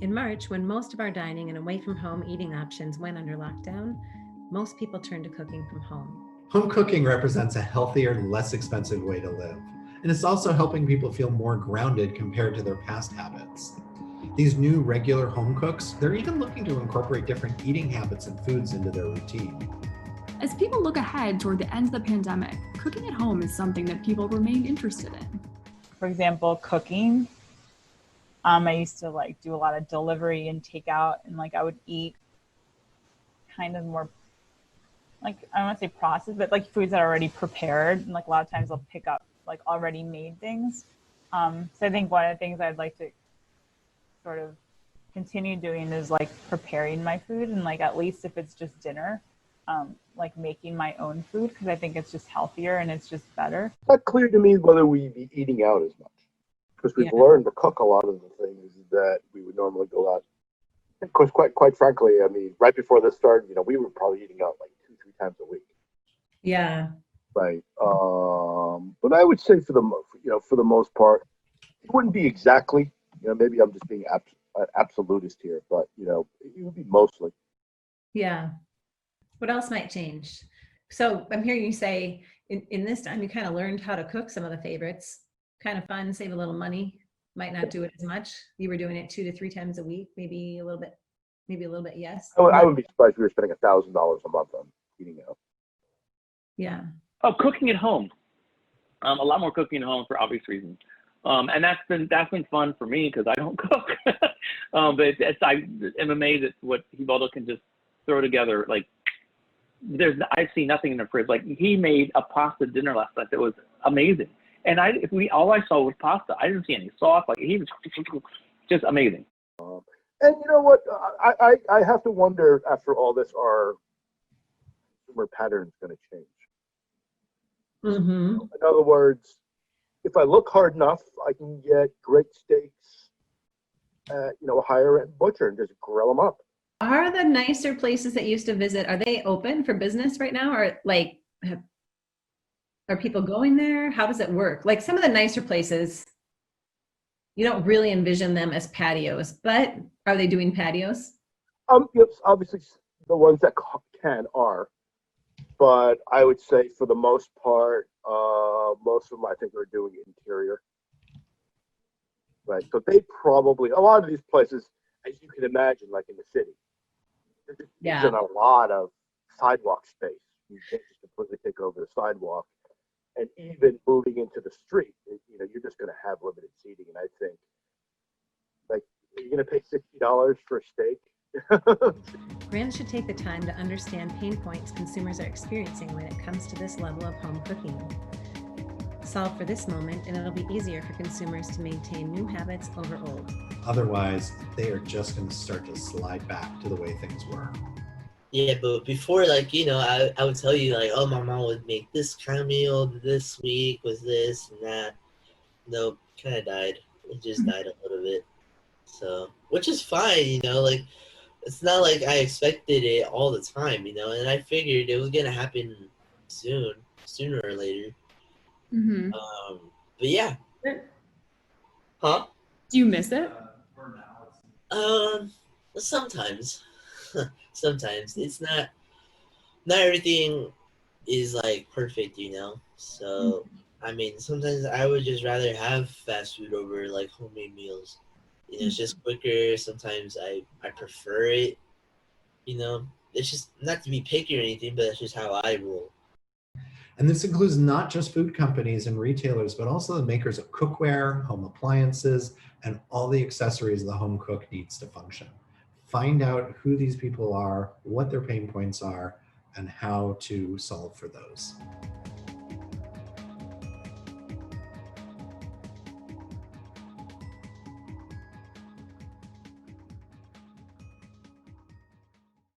In March, when most of our dining and away from home eating options went under lockdown, most people turned to cooking from home. Home cooking represents a healthier, less expensive way to live, and it's also helping people feel more grounded compared to their past habits. These new regular home cooks, they're even looking to incorporate different eating habits and foods into their routine. As people look ahead toward the end of the pandemic, cooking at home is something that people remain interested in. For example, cooking. I used to do a lot of delivery and takeout, and I would eat kind of more I don't want to say processed, but foods that are already prepared. And a lot of times I'll pick up already made things. So I think one of the things I'd like to sort of continue doing is preparing my food, and at least if it's just dinner, making my own food, because I think it's just healthier and it's just better. It's not clear to me whether we'd be eating out as much, because we've learned to cook a lot of the things that we would normally go out. Of course, quite frankly, I mean, right before this started, we were probably eating out 2-3 times a week. Yeah. Right. But I would say for the most part, it wouldn't be exactly. Maybe I'm just being absolutist here, but it would be mostly. Yeah. What else might change? So I'm hearing you say in this time you kind of learned how to cook some of the favorites. Kind of fun, save a little money. Might not do it as much. You were doing it 2 to 3 times a week, maybe a little bit, yes. I would be surprised if we were spending $1,000 a month on eating out. Yeah. Oh, cooking at home. A lot more cooking at home for obvious reasons. And that's been fun for me because I don't cook. But I'm amazed at what Hibaldo can just throw together. I see nothing in the fridge. He made a pasta dinner last night that was amazing. And all I saw was pasta. I didn't see any sauce. He was just amazing. And you know what? I have to wonder, after all this, are consumer patterns going to change? Mm-hmm. In other words, if I look hard enough, I can get great steaks at a higher end butcher and just grill them up. Are the nicer places that you used to visit, are they open for business right now? Or are people going there? How does it work? Some of the nicer places, you don't really envision them as patios, but are they doing patios? Yes, obviously the ones that can are, but I would say for the most part, most of them I think are doing interior. Right, so they probably, a lot of these places, as you can imagine, in the city, there's a lot of sidewalk space. You can't just completely take over the sidewalk. And even moving into the street, you're just going to have limited seating. And I think, you're going to pay $60 for a steak. Brands should take the time to understand pain points consumers are experiencing when it comes to this level of home cooking. Solve for this moment, and it'll be easier for consumers to maintain new habits over old. Otherwise, they are just going to start to slide back to the way things were. Yeah, but before, I would tell you, oh, my mom would make this kind of meal this week with this and that. Nope, kind of died. It just died a little bit. So, which is fine, it's not like I expected it all the time, and I figured it was going to happen sooner or later. Mm-hmm. But yeah. Huh? Do you miss it? Sometimes. Sometimes it's not everything is perfect, so I mean, sometimes I would just rather have fast food over homemade meals. It's just quicker. Sometimes I prefer it. It's just not to be picky or anything, but that's just how I roll. And this includes not just food companies and retailers, but also the makers of cookware, home appliances, and all the accessories the home cook needs to function. Find out who these people are, what their pain points are, and how to solve for those.